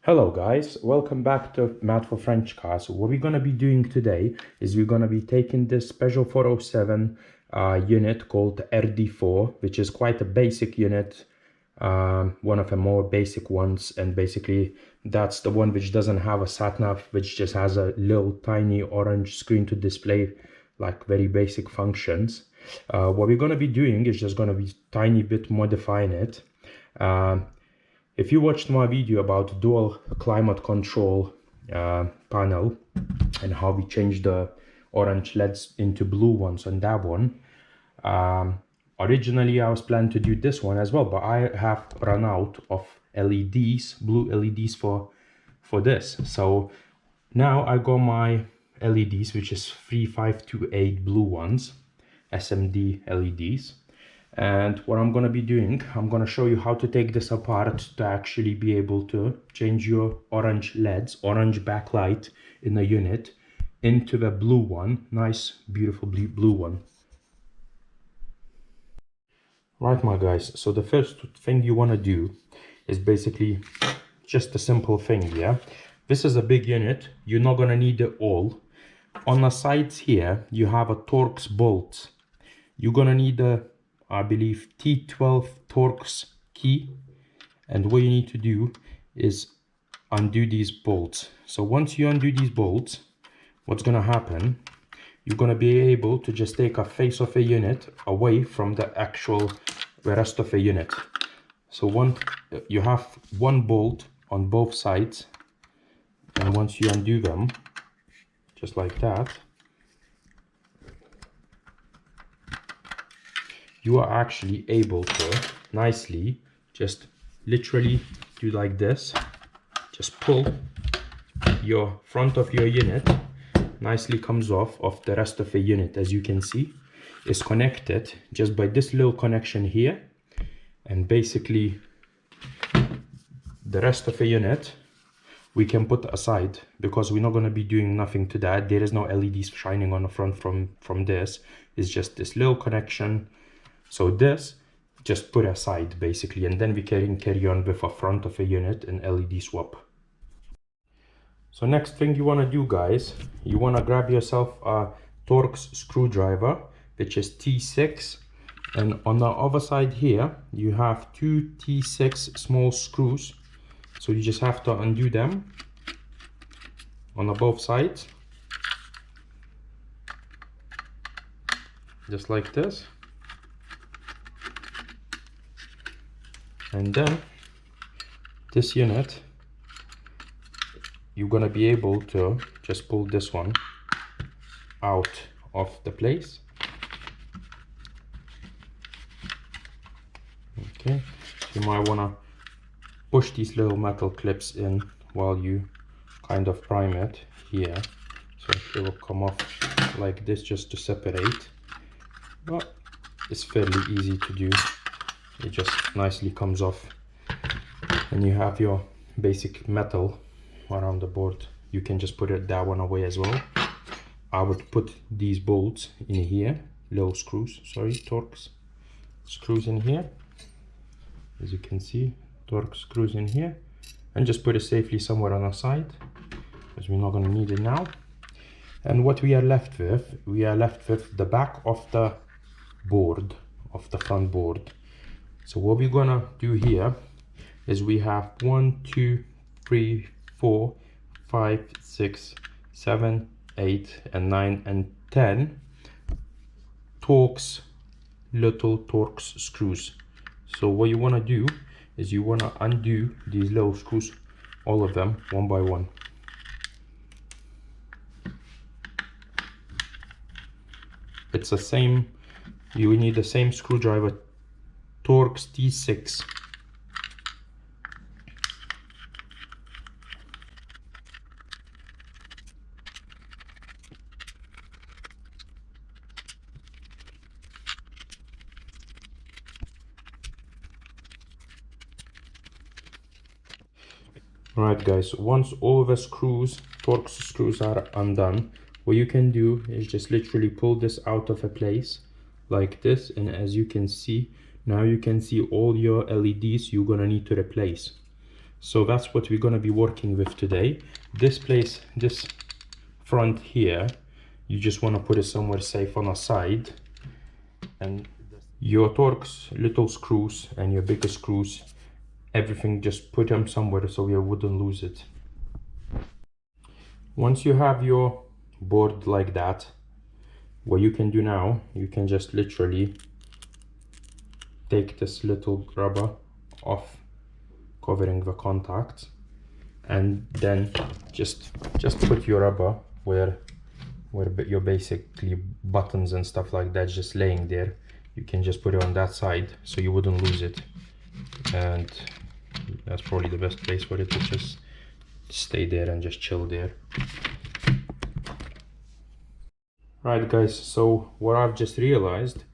Hello guys, welcome back to Math for French Cars. What we're going to be doing today is we're going to be taking this Peugeot 407 unit called Rd4, which is quite a basic unit, one of the more basic ones, and basically that's the one which doesn't have a sat nav, which just has a little tiny orange screen to display like very basic functions. What we're going to be doing is just going to be tiny bit modifying it. If you watched my video about dual climate control panel and how we changed the orange LEDs into blue ones on that one, originally I was planning to do this one as well, but I have run out of LEDs, blue LEDs for this. So now I got my LEDs, which is 3528 blue ones, SMD LEDs. And what I'm going to be doing, I'm going to show you how to take this apart to actually be able to change your orange LEDs, orange backlight in the unit into the blue one, nice beautiful blue one. Right, my guys, so the first thing you want to do is basically just a simple thing, yeah? This is a big unit, you're not going to need it all. On the sides here, you have a Torx bolt. You're going to need a, I believe, T12 Torx key, and what you need to do is undo these bolts. So once you undo these bolts, what's going to happen, you're going to be able to just take a face of a unit away from the rest of a unit. So you have one bolt on both sides, and once you undo them just like that, you are actually able to nicely just literally do like this, just pull your front of your unit, nicely comes off of the rest of the unit. As you can see, is connected just by this little connection here, and basically the rest of the unit we can put aside because we're not going to be doing nothing to that. There is no LEDs shining on the front from this. It's just this little connection. So this, just put aside basically, and then we can carry on with a front of a unit and LED swap. So next thing you want to do, guys, you want to grab yourself a Torx screwdriver, which is T6, and on the other side here you have two T6 small screws. So you just have to undo them on both sides, just like this. And then this unit, you're gonna be able to just pull this one out of the place. Okay, so you might wanna push these little metal clips in while you kind of prime it here, so it will come off like this just to separate, but it's fairly easy to do. It just nicely comes off, and you have your basic metal around the board. You can just put that one away as well. I would put these bolts in here, little screws, sorry, Torx screws in here. As you can see, Torx screws in here, and just put it safely somewhere on the side, because we're not going to need it now. And what we are left with, the back of the board, of the front board. So what we're gonna do here is we have 1, 2, 3, 4, 5, 6, 7, 8, and 9, and 10 little Torx screws. So what you want to do is you want to undo these little screws, all of them, one by one. It's the same, you need the same screwdriver, Torx T6. Alright guys, once all the screws, Torx screws are undone, what you can do is just literally pull this out of a place like this, and as you can see, now you can see all your LEDs you're gonna need to replace. So that's what we're going to be working with today. This place, this front here, you just want to put it somewhere safe on a side, and your Torx little screws and your bigger screws, everything, just put them somewhere so you wouldn't lose it. Once you have your board like that, what you can do now, you can just literally take this little rubber off covering the contacts, and then just put your rubber where your basically buttons and stuff like that just laying there. You can just put it on that side so you wouldn't lose it, and that's probably the best place for it to just stay there and just chill there. Right guys, so what I've just realized,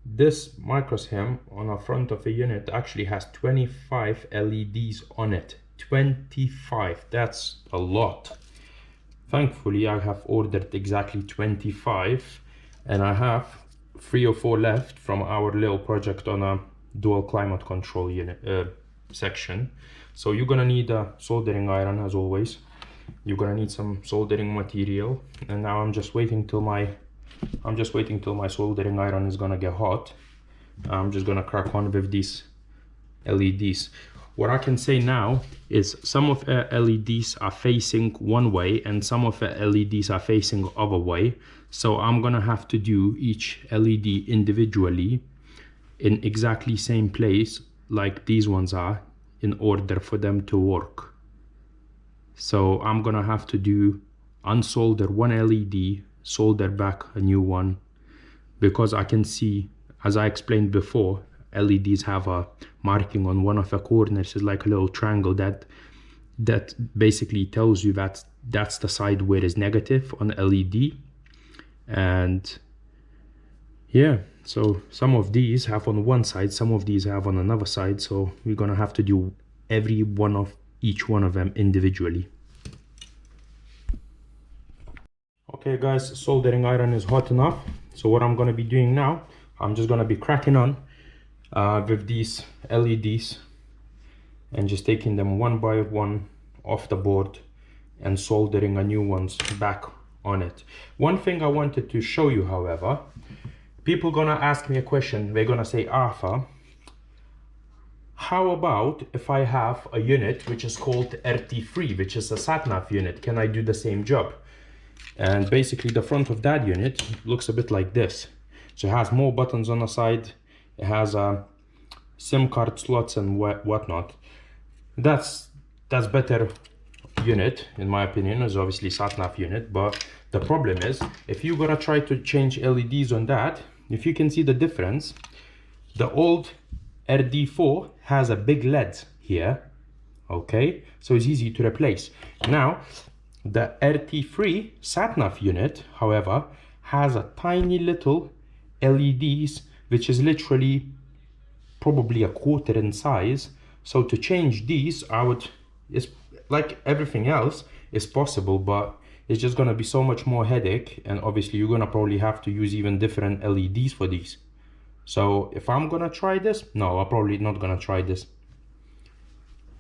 this microscheme on the front of the unit actually has 25 LEDs on it. 25, that's a lot. Thankfully I have ordered exactly 25, and I have 3 or 4 left from our little project on a dual climate control unit section. So you're gonna need a soldering iron as always. You're gonna need some soldering material, and now I'm just waiting till my soldering iron is gonna get hot. I'm just gonna crack on with these LEDs. What I can say now is some of the LEDs are facing one way and some of the LEDs are facing other way. So I'm gonna have to do each LED individually in exactly same place like these ones are in order for them to work. So I'm gonna have to do unsolder one LED, solder back a new one, because I can see, as I explained before, LEDs have a marking on one of the corners. It's like a little triangle that basically tells you that that's the side where it's negative on LED. And yeah, so some of these have on one side, some of these have on another side, so we're gonna have to do each one of them individually. Okay guys, soldering iron is hot enough, so what I'm gonna be doing now, I'm just gonna be cracking on with these LEDs and just taking them one by one off the board and soldering a new ones back on it. One thing I wanted to show you, however, people gonna ask me a question. They're gonna say, Arthur, how about if I have a unit which is called Rd4, which is a sat-nav unit? Can I do the same job? And basically the front of that unit looks a bit like this. So it has more buttons on the side. It has SIM card slots and whatnot. That's better unit in my opinion. Is obviously sat-nav unit, but the problem is if you gotta try to change LEDs on that, if you can see the difference, the old Rd4 has a big LED here, okay, so it's easy to replace. Now the Rd3 sat-nav unit, however, has a tiny little LEDs which is literally probably a quarter in size. So to change these, it's like everything else is possible, but it's just gonna be so much more headache, and obviously you're gonna probably have to use even different LEDs for these. So if I'm gonna try this, no, I'm probably not gonna try this,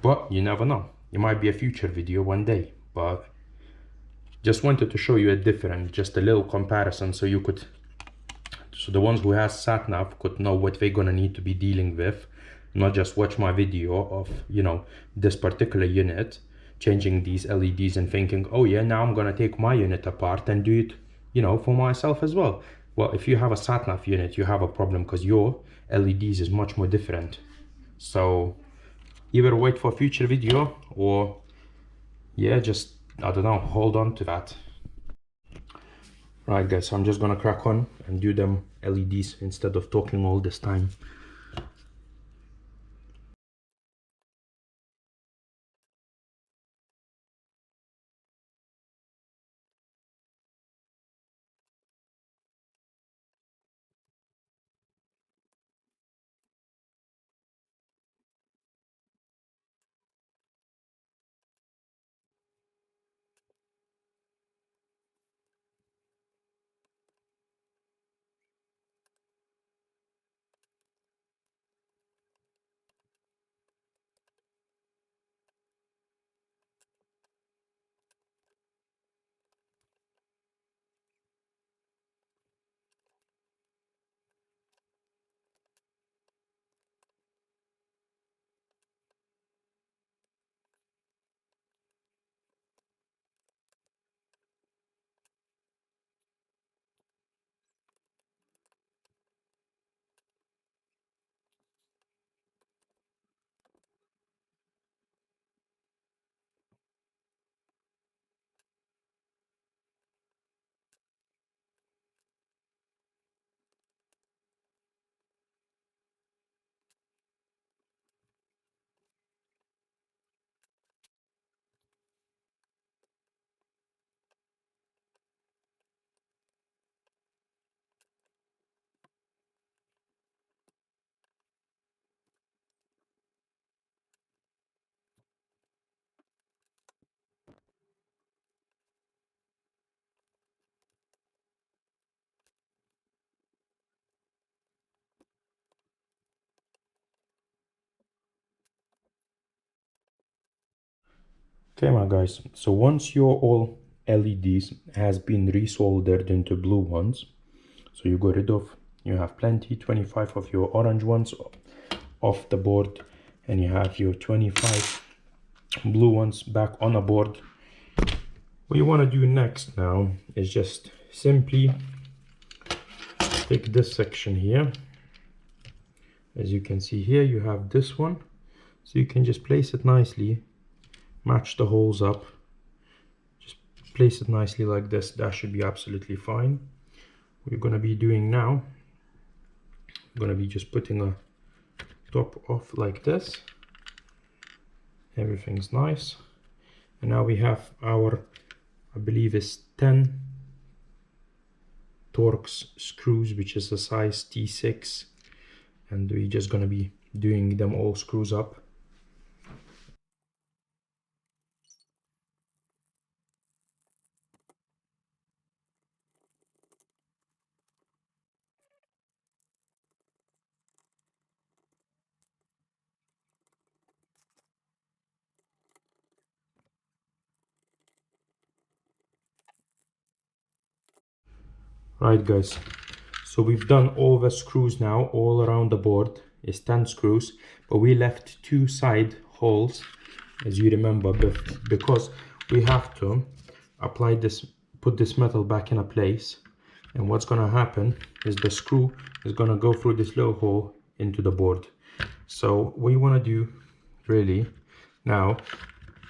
but you never know, it might be a future video one day. But just wanted to show you just a little comparison, so the ones who has sat-nav could know what they're gonna need to be dealing with, not just watch my video of, you know, this particular unit, changing these LEDs and thinking, oh yeah, now I'm gonna take my unit apart and do it, you know, for myself as well. Well, if you have a sat-nav unit, you have a problem because your LEDs is much more different. So either wait for a future video or yeah, just, I don't know, hold on to that. Right guys, so I'm just gonna crack on and do them LEDs instead of talking all this time. Okay, my guys, so once your all LEDs has been resoldered into blue ones, so you got rid of, you have plenty 25 of your orange ones off the board, and you have your 25 blue ones back on the board. What you want to do next now is just simply take this section here. As you can see here, you have this one, so you can just place it nicely, match the holes up, just place it nicely like this. That should be absolutely fine. What you're going to be doing now, I'm going to be just putting a top off like this. Everything's nice, and now we have our, I believe is 10 Torx screws, which is a size T6, and we're just going to be doing them all screws up. Right guys, so we've done all the screws now. All around the board is 10 screws, but we left 2 side holes, as you remember, because we have to apply this, put this metal back in a place, and what's going to happen is the screw is going to go through this little hole into the board. So what you want to do really now,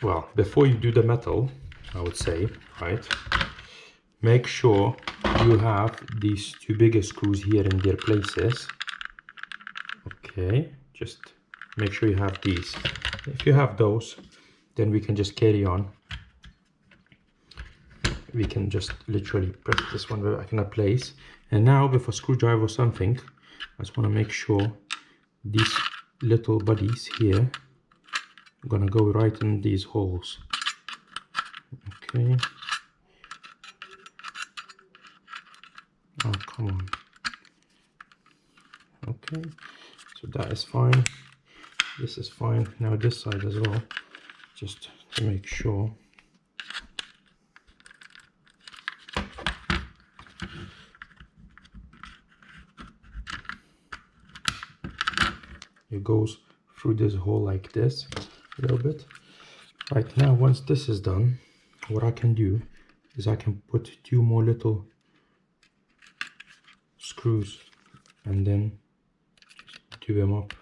well, before you do the metal, I would say, right, make sure you have these 2 bigger screws here in their places. Okay, just make sure you have these. If you have those, then we can just carry on. We can just literally press this one back in a place. And now with a screwdriver or something, I just want to make sure these little buddies here are gonna go right in these holes. Okay. Oh, come on. Okay, so that is fine. This is fine. Now this side as well, just to make sure. It goes through this hole like this a little bit. Right now, once this is done, what I can do is I can put 2 more little screws and then do them up.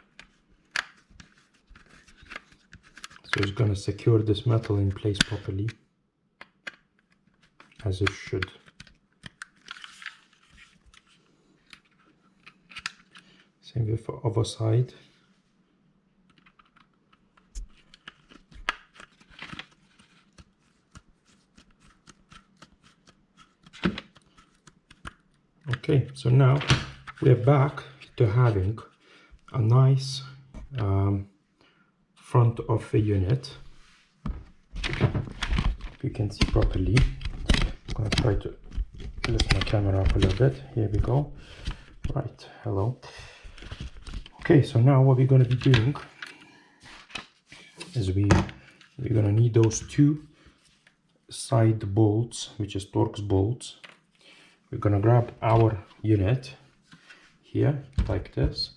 So it's gonna secure this metal in place properly, as it should. Same with the other side. Okay, so now we're back to having a nice front of the unit. If you can see properly, I'm going to try to lift my camera up a little bit. Here we go. Right, hello. Okay, so now what we're going to be doing is we're going to need those 2 side bolts, which is Torx bolts. We're going to grab our unit here like this,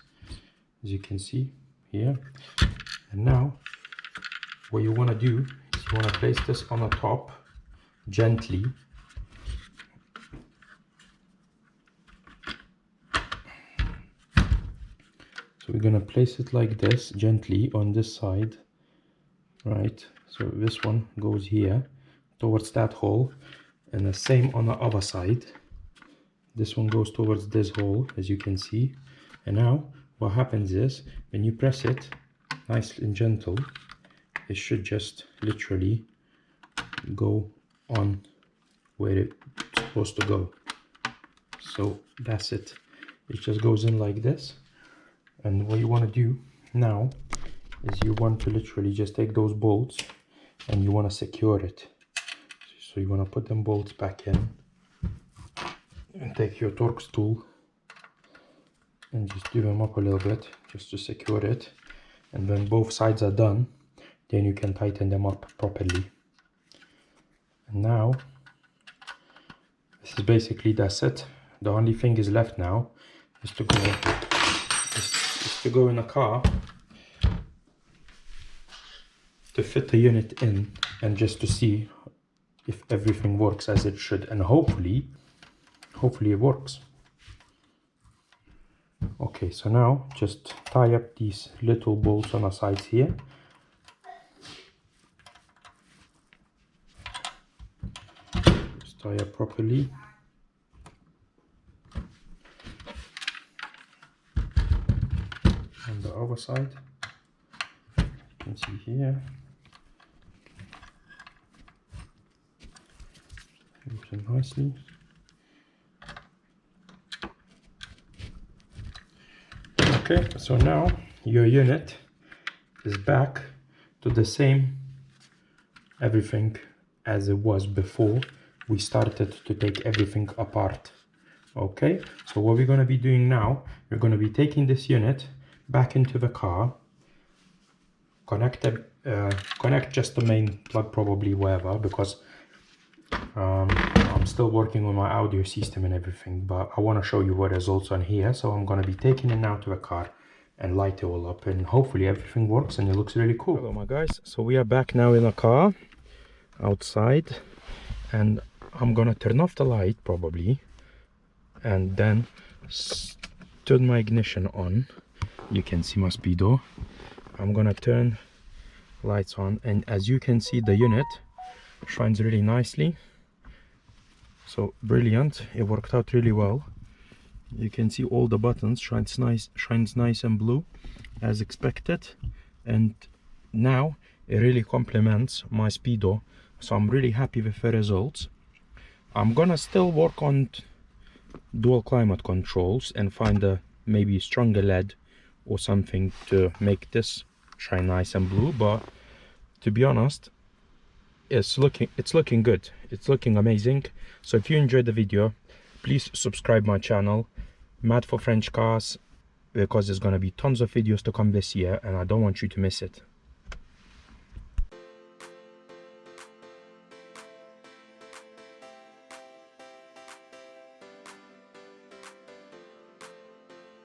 as you can see here. And now what you want to do is you want to place this on the top gently. So we're going to place it like this gently on this side, right? So this one goes here towards that hole, and the same on the other side. This one goes towards this hole, as you can see. And now what happens is when you press it nice and gentle, it should just literally go on where it's supposed to go. So that's it. It just goes in like this. And what you want to do now is you want to literally just take those bolts and you want to secure it. So you want to put them bolts back in and take your Torx tool and just do them up a little bit just to secure it. And when both sides are done, then you can tighten them up properly. And now this is basically, that's it. The only thing is left now is to go in a car, to fit the unit in, and just to see if everything works as it should, and hopefully it works. Okay, so now just tie up these little bolts on the sides here. Just tie up properly. On the other side, you can see here. Moves in nicely. Okay, so now your unit is back to the same everything as it was before we started to take everything apart. Okay, so what we're going to be doing now, we're going to be taking this unit back into the car, connect just the main plug, probably wherever, because I'm still working on my audio system and everything, but I want to show you what results on here. So I'm going to be taking it now to the car and light it all up, and hopefully everything works and it looks really cool. Hello my guys, so we are back now in the car outside, and I'm gonna turn off the light probably, and then turn my ignition on. You can see my speedo. I'm gonna turn lights on, and as you can see, the unit shines really nicely. So brilliant, it worked out really well. You can see all the buttons shines nice and blue as expected, and now it really complements my speedo, so I'm really happy with the results. I'm gonna still work on dual climate controls and find a maybe stronger LED or something to make this shine nice and blue, but to be honest, it's looking good, it's looking amazing. So if you enjoyed the video, please subscribe my channel, Mad for French Cars, because there's going to be tons of videos to come this year and I don't want you to miss it.